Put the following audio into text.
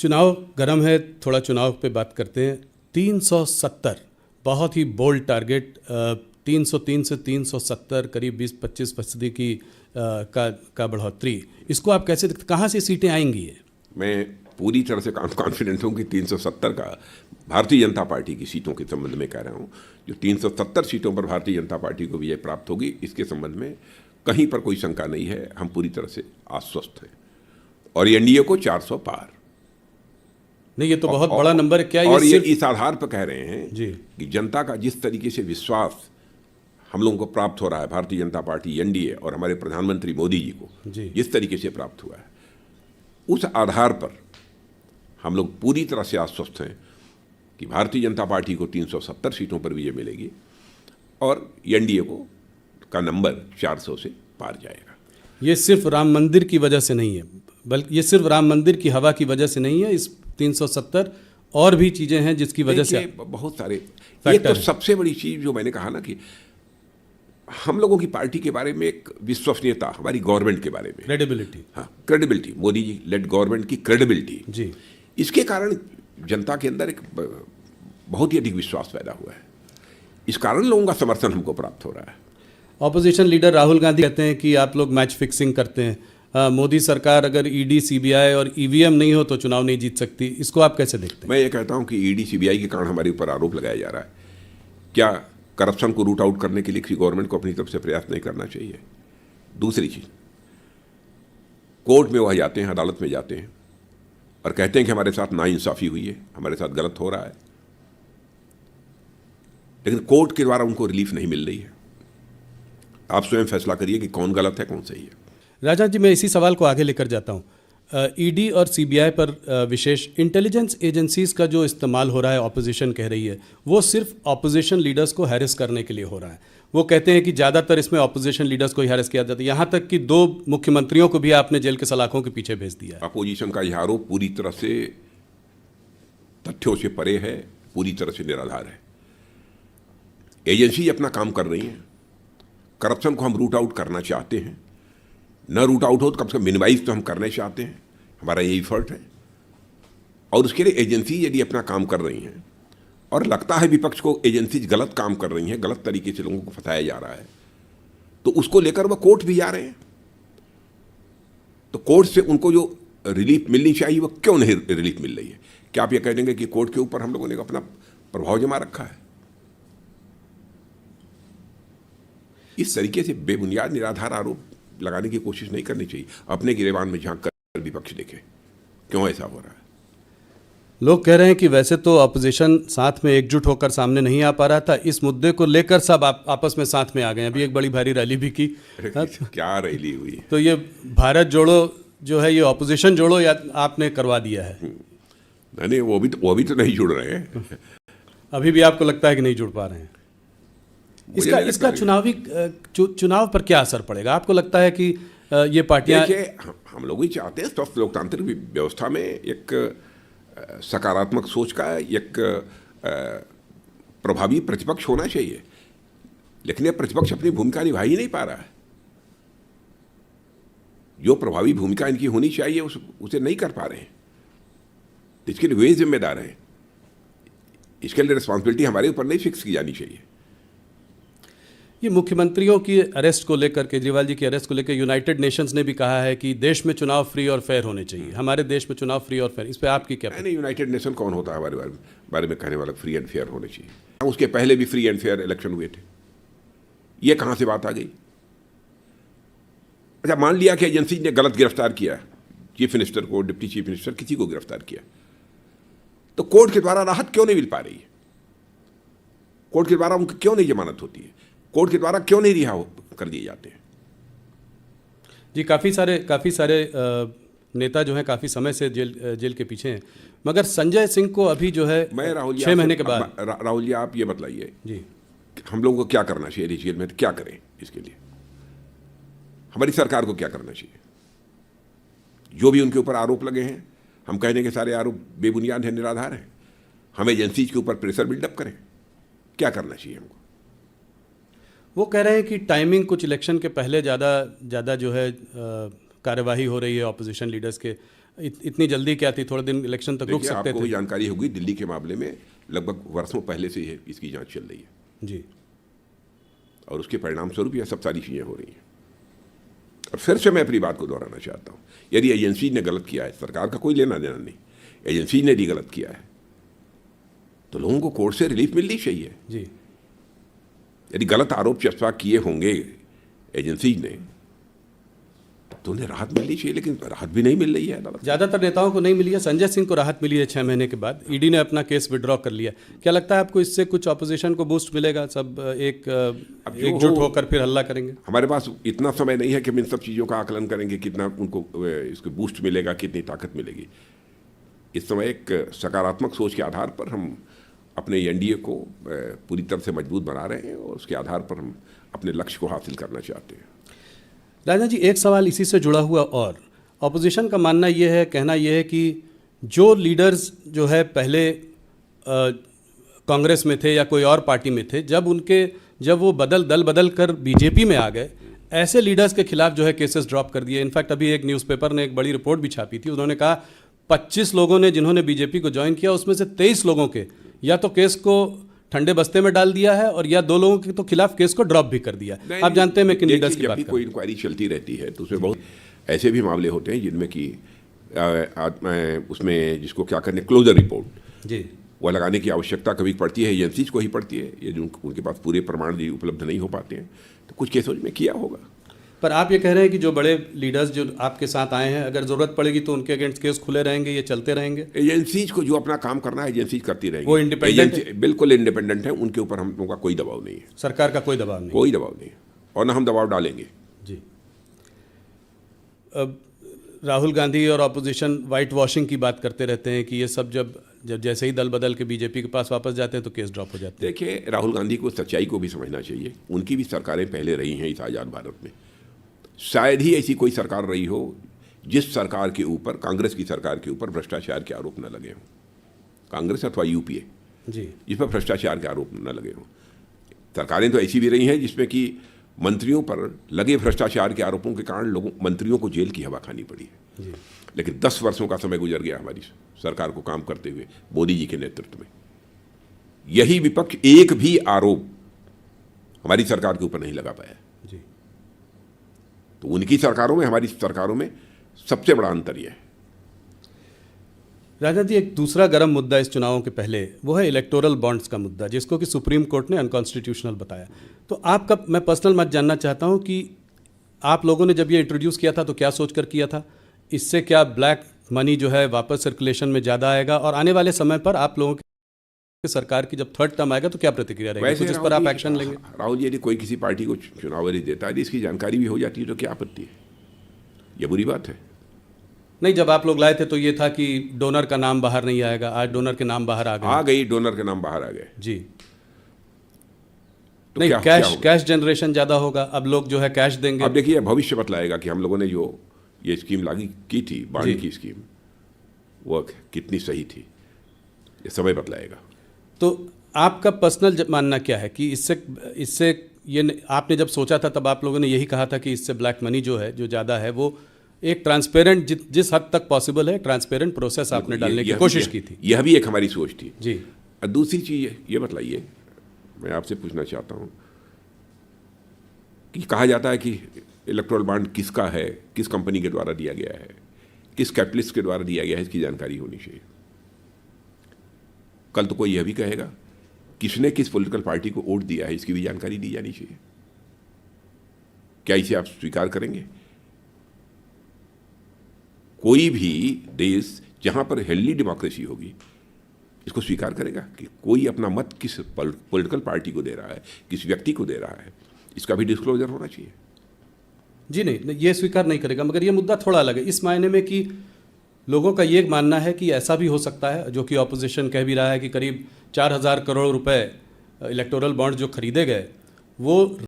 चुनाव गर्म है, थोड़ा चुनाव पे बात करते हैं। 370 बहुत ही बोल्ड टारगेट, 303 से 370 करीब 20-25% की का बढ़ोतरी। इसको आप कैसे देखते, कहाँ से सीटें आएंगी ये? मैं पूरी तरह से कॉन्फिडेंट हूँ कि 370 का भारतीय जनता पार्टी की सीटों के संबंध में कह रहा हूँ, जो 370 सीटों पर भारतीय जनता पार्टी को विजय प्राप्त होगी, इसके संबंध में कहीं पर कोई शंका नहीं है। हम पूरी तरह से आश्वस्त हैं। और एनडीए को 400 पार। नहीं, ये तो बहुत बड़ा नंबर है। क्या और ये इस आधार पर कह रहे हैं जी कि जनता का जिस तरीके से विश्वास हम लोगों को प्राप्त हो रहा है, भारतीय जनता पार्टी, एनडीए और हमारे प्रधानमंत्री मोदी जी को जिस तरीके से प्राप्त हुआ है, उस आधार पर हम लोग पूरी तरह से आश्वस्त हैं कि भारतीय जनता पार्टी को 370 सीटों पर विजय मिलेगी और एनडीए को का नंबर 400 से पार जाएगा। ये सिर्फ राम मंदिर की वजह से नहीं है, बल्कि ये सिर्फ राम मंदिर की हवा की वजह से नहीं है। इस 370 और भी चीजें हैं जिसकी वजह से बहुत सारे। ये तो सबसे बड़ी चीज जो मैंने कहा ना कि हम लोगों की पार्टी के बारे में एक विश्वसनीयता, हमारी गवर्नमेंट के बारे में क्रेडिबिलिटी, हाँ credibility, Modi ji lead government की क्रेडिबिलिटी जी, इसके कारण जनता के अंदर एक बहुत ही अधिक विश्वास पैदा हुआ है। इस कारण लोगों का समर्थन हमको प्राप्त हो रहा है। ऑपोजिशन लीडर राहुल गांधी कहते हैं कि आप लोग मैच फिक्सिंग करते हैं। मोदी सरकार अगर ईडी, सीबीआई और ईवीएम नहीं हो तो चुनाव नहीं जीत सकती। इसको आप कैसे देखते हैं? मैं ये कहता हूं कि ईडी, सीबीआई के कारण हमारे ऊपर आरोप लगाया जा रहा है। क्या करप्शन को रूट आउट करने के लिए किसी गवर्नमेंट को अपनी तरफ से प्रयास नहीं करना चाहिए? दूसरी चीज, कोर्ट में वह जाते हैं, अदालत में जाते हैं और कहते हैं कि हमारे साथ नाइंसाफी हुई है, हमारे साथ गलत हो रहा है, लेकिन कोर्ट के द्वारा उनको रिलीफ नहीं मिल रही है। आप स्वयं फैसला करिए कि कौन गलत है, कौन सही है। राजा जी, मैं इसी सवाल को आगे लेकर जाता हूँ। ईडी और सीबीआई पर विशेष इंटेलिजेंस एजेंसीज का जो इस्तेमाल हो रहा है, ऑपोजिशन कह रही है, वो सिर्फ ऑपोजिशन लीडर्स को हैरेस करने के लिए हो रहा है। वो कहते हैं कि ज़्यादातर इसमें ऑपोजिशन लीडर्स को ही हैरेस किया जाता है। यहाँ तक कि 2 मुख्यमंत्रियों को भी आपने जेल के सलाखों के पीछे भेज दिया है। अपोजिशन का यह आरोप पूरी तरह से तथ्यों से परे है, पूरी तरह से निराधार है। एजेंसी अपना काम कर रही हैं। करप्शन को हम रूट आउट करना चाहते हैं, न रूट आउट हो तो कम से कम मिनिमाइज तो हम करना चाहते हैं, हमारा यही एफर्ट है। और उसके लिए एजेंसी यदि अपना काम कर रही हैं और लगता है विपक्ष को एजेंसी गलत काम कर रही हैं, गलत तरीके से लोगों को फंसाया जा रहा है, तो उसको लेकर वह कोर्ट भी जा रहे हैं। तो कोर्ट से उनको जो रिलीफ मिलनी चाहिए वो क्यों नहीं रिलीफ मिल रही है? क्या आप ये कह देंगे कि कोर्ट के ऊपर हम लोगों ने अपना प्रभाव जमा रखा है? इस तरीके से बेबुनियाद निराधार आरोप लगाने की कोशिश नहीं करनी चाहिए। अपने गिरेबान में झांक कर विपक्ष देखे क्यों ऐसा हो रहा है। लोग कह रहे हैं कि वैसे तो अपोजिशन साथ में एकजुट होकर सामने नहीं आ पा रहा था, इस मुद्दे को लेकर सब आपस में साथ में आ गए। अभी एक बड़ी भारी रैली भी की। क्या रैली हुई? तो ये भारत जोड़ो जो है, ये अपोजिशन जोड़ो या आपने करवा दिया है? नहीं, वो भी तो नहीं जुड़ रहे हैं। अभी भी आपको लगता है कि नहीं जुड़ पा रहे हैं? इसका चुनाव पर क्या असर पड़ेगा? आपको लगता है कि ये पार्टियां, देखिए, हम लोग भी चाहते हैं स्वस्थ लोकतांत्रिक व्यवस्था में एक सकारात्मक सोच का एक प्रभावी प्रतिपक्ष होना चाहिए, लेकिन ये प्रतिपक्ष अपनी भूमिका निभा ही नहीं पा रहा है। जो प्रभावी भूमिका इनकी होनी चाहिए उसे नहीं कर पा रहे हैं। इसके लिए वे जिम्मेदार हैं। इसके लिए रिस्पॉन्सिबिलिटी हमारे ऊपर नहीं फिक्स की जानी चाहिए। ये मुख्यमंत्रियों की अरेस्ट को लेकर, केजरीवाल जी की अरेस्ट को लेकर यूनाइटेड नेशंस ने भी कहा है कि देश में चुनाव फ्री और फेयर होने चाहिए। हमारे देश में चुनाव फ्री और फेयर, इस पर आपकी क्या? नहीं, यूनाइटेड नेशन कौन होता है हमारे बारे में कहने वाला? फ्री एंड फेयर होने चाहिए। उसके पहले भी फ्री एंड फेयर इलेक्शन हुए थे। ये कहाँ से बात आ गई? अच्छा, मान लिया कि एजेंसी ने गलत गिरफ्तार किया, चीफ मिनिस्टर को, डिप्टी चीफ मिनिस्टर, किसी को गिरफ्तार किया, तो कोर्ट के द्वारा राहत क्यों नहीं मिल पा रही है? कोर्ट के द्वारा उनको क्यों नहीं जमानत होती है? कोर्ट के द्वारा क्यों नहीं रिहा कर दिए जाते हैं? जी, काफ़ी सारे नेता जो हैं काफ़ी समय से जेल के पीछे हैं, मगर संजय सिंह को अभी जो है मैं राहुल जी 6 महीने के बाद। राहुल जी, आप ये बतलाइए जी, हम लोगों को क्या करना चाहिए जेल में? क्या करें इसके लिए? हमारी सरकार को क्या करना चाहिए? जो भी उनके ऊपर आरोप लगे हैं, हम कह दें कि सारे आरोप बेबुनियाद हैं, निराधार हैं। हम एजेंसीज के ऊपर प्रेशर बिल्डअप करें? क्या करना चाहिए हमको? वो कह रहे हैं कि टाइमिंग कुछ इलेक्शन के पहले ज़्यादा जो है कार्यवाही हो रही है ऑपोजिशन लीडर्स के। इतनी जल्दी क्या थी, थोड़े दिन इलेक्शन तक रुक देखिए, सकते आपको थे। भी जानकारी होगी, दिल्ली के मामले में लगभग वर्षों पहले से ही इसकी जांच चल रही है जी। और उसके परिणाम स्वरूप यह सब सारी चीज़ें हो रही हैं। और फिर से मैं अपनी बात को दोहराना चाहता हूँ, यदि एजेंसी ने गलत किया है, सरकार का कोई लेना देना नहीं, एजेंसी ने यदि गलत किया है तो लोगों को कोर्ट से रिलीफ मिलनी चाहिए जी। यदि गलत आरोप चस्पा किए होंगे एजेंसी ने तो उन्हें राहत मिलनी चाहिए, लेकिन राहत भी नहीं मिल रही है अदालत। ज़्यादातर नेताओं को नहीं मिली है। संजय सिंह को राहत मिली है 6 महीने के बाद, ईडी ने अपना केस विड्रॉ कर लिया। क्या लगता है आपको इससे कुछ ऑपोजिशन को बूस्ट मिलेगा, सब एकजुट होकर फिर हल्ला करेंगे? हमारे पास इतना समय नहीं है कि हम इन सब चीज़ों का आकलन करेंगे, कितना उनको इसको बूस्ट मिलेगा, कितनी ताकत मिलेगी। इस समय एक सकारात्मक सोच के आधार पर हम अपने एनडीए को पूरी तरह से मजबूत बना रहे हैं और उसके आधार पर हम अपने लक्ष्य को हासिल करना चाहते हैं। राजा जी, एक सवाल इसी से जुड़ा हुआ और ऑपोजिशन का मानना यह है, कहना यह है कि जो लीडर्स जो है पहले कांग्रेस में थे या कोई और पार्टी में थे, जब वो दल बदल कर बीजेपी में आ गए, ऐसे लीडर्स के खिलाफ जो है केसेस ड्रॉप कर दिए। इनफैक्ट अभी एक न्यूज़पेपर ने एक बड़ी रिपोर्ट भी छापी थी, उन्होंने कहा 25 लोगों ने जिन्होंने बीजेपी को ज्वाइन किया, उसमें से 23 लोगों के या तो केस को ठंडे बस्ते में डाल दिया है और या 2 लोगों के तो खिलाफ केस को ड्रॉप भी कर दिया। आप जानते हैं मैं किन लीडर्स की बात कर रहा हूं। कोई इंक्वायरी चलती रहती है तो उसमें बहुत ऐसे भी मामले होते हैं जिनमें कि उसमें जिसको क्या करने क्लोजर रिपोर्ट जी, वह लगाने की आवश्यकता कभी पड़ती है, एजेंसीज को ही पड़ती है। यदि उनके पास पूरे प्रमाण भी उपलब्ध नहीं हो पाते हैं तो कुछ केसों में किया होगा। पर आप ये कह रहे हैं कि जो बड़े लीडर्स जो आपके साथ आए हैं, अगर ज़रूरत पड़ेगी तो उनके अगेंस्ट केस खुले रहेंगे, ये चलते रहेंगे? एजेंसीज को जो अपना काम करना है एजेंसीज करती रहेंगी। वो इंडिपेंडेंट है? बिल्कुल इंडिपेंडेंट है, उनके ऊपर हम लोगों का कोई दबाव नहीं है। सरकार का कोई दबाव नहीं? कोई दबाव नहीं और ना हम दबाव डालेंगे। जी। अब राहुल गांधी और ऑपोजिशन वाइट वॉशिंग की बात करते रहते हैं कि ये सब जब जैसे ही दल बदल के बीजेपी के पास वापस जाते हैं तो केस ड्रॉप हो जाते हैं। देखिए, राहुल गांधी को सच्चाई को भी समझना चाहिए। उनकी भी सरकारें पहले रही हैं इस आज़ाद भारत में। शायद ही ऐसी कोई सरकार रही हो जिस सरकार के ऊपर, कांग्रेस की सरकार के ऊपर भ्रष्टाचार के आरोप न लगे हों। कांग्रेस अथवा यूपीए जी, जिस पर भ्रष्टाचार के आरोप न लगे हों। सरकारें तो ऐसी भी रही हैं जिसमें कि मंत्रियों पर लगे भ्रष्टाचार के आरोपों के कारण मंत्रियों को जेल की हवा खानी पड़ी है। जी। लेकिन 10 वर्षों का समय गुजर गया हमारी सरकार को काम करते हुए मोदी जी के नेतृत्व में। यही विपक्ष एक भी आरोप हमारी सरकार के ऊपर नहीं लगा पाया। जी। तो उनकी सरकारों में हमारी सरकारों में सबसे बड़ा अंतर यह है। राजा जी, एक दूसरा गर्म मुद्दा इस चुनावों के पहले वो है इलेक्टोरल बॉन्ड्स का मुद्दा, जिसको कि सुप्रीम कोर्ट ने अनकॉन्स्टिट्यूशनल बताया। तो आपका मैं पर्सनल मत जानना चाहता हूं कि आप लोगों ने जब ये इंट्रोड्यूस किया था तो क्या सोचकर किया था? इससे क्या ब्लैक मनी जो है वापस सर्कुलेशन में ज़्यादा आएगा? और आने वाले समय पर आप लोगों की सरकार की जब 3rd टर्म आएगा तो क्या प्रतिक्रिया रहेगी? कुछ इस पर आप एक्शन लेंगे? राहुल जी, यदि कोई किसी पार्टी को चुनाव देता है, इसकी जानकारी भी हो जाती है तो क्या आपत्ति है? यह बुरी बात है? नहीं, जब आप लोग लाए थे तो ये था कि डोनर का नाम बाहर नहीं आएगा। आज डोनर के नाम बाहर आ गए। डोनर के नाम बाहर आ गए जी। तो नहीं, कैश जनरेशन ज़्यादा होगा, अब लोग जो है कैश देंगे। अब देखिए, भविष्य बतलाएगा कि हम लोगों ने जो ये स्कीम लागू की थी, बांड की स्कीम, वो कितनी सही थी, ये समय बतलाएगा। तो आपका पर्सनल मानना क्या है कि इससे ये आपने जब सोचा था तब आप लोगों ने यही कहा था कि इससे ब्लैक मनी जो है, जो ज़्यादा है, वो एक ट्रांसपेरेंट जिस हद तक पॉसिबल है ट्रांसपेरेंट प्रोसेस आपने डालने की कोशिश की थी? यह भी एक हमारी सोच थी जी। और दूसरी चीज़ ये बताइए, मैं आपसे पूछना चाहता हूँ कि कहा जाता है कि इलेक्टोरल बॉन्ड किसका है, किस कंपनी के द्वारा दिया गया है, किस कैपिटलिस्ट के द्वारा दिया गया है, इसकी जानकारी होनी चाहिए। कल तो कोई यह भी कहेगा किसने किस पॉलिटिकल पार्टी को वोट दिया है, इसकी भी जानकारी दी जानी चाहिए। क्या इसे आप स्वीकार करेंगे? कोई भी देश जहां पर हेल्दी डेमोक्रेसी होगी इसको स्वीकार करेगा कि कोई अपना मत किस पॉलिटिकल पार्टी को दे रहा है, किस व्यक्ति को दे रहा है, इसका भी डिस्क्लोजर होना चाहिए। जी नहीं, ये स्वीकार नहीं करेगा। मगर ये मुद्दा थोड़ा अलग है इस मायने में कि लोगों का ये मानना है कि ऐसा भी हो सकता है, जो कि ऑपोजिशन कह भी रहा है, कि करीब 4000 करोड़ रुपए इलेक्टोरल बॉन्ड जो खरीदे गए वो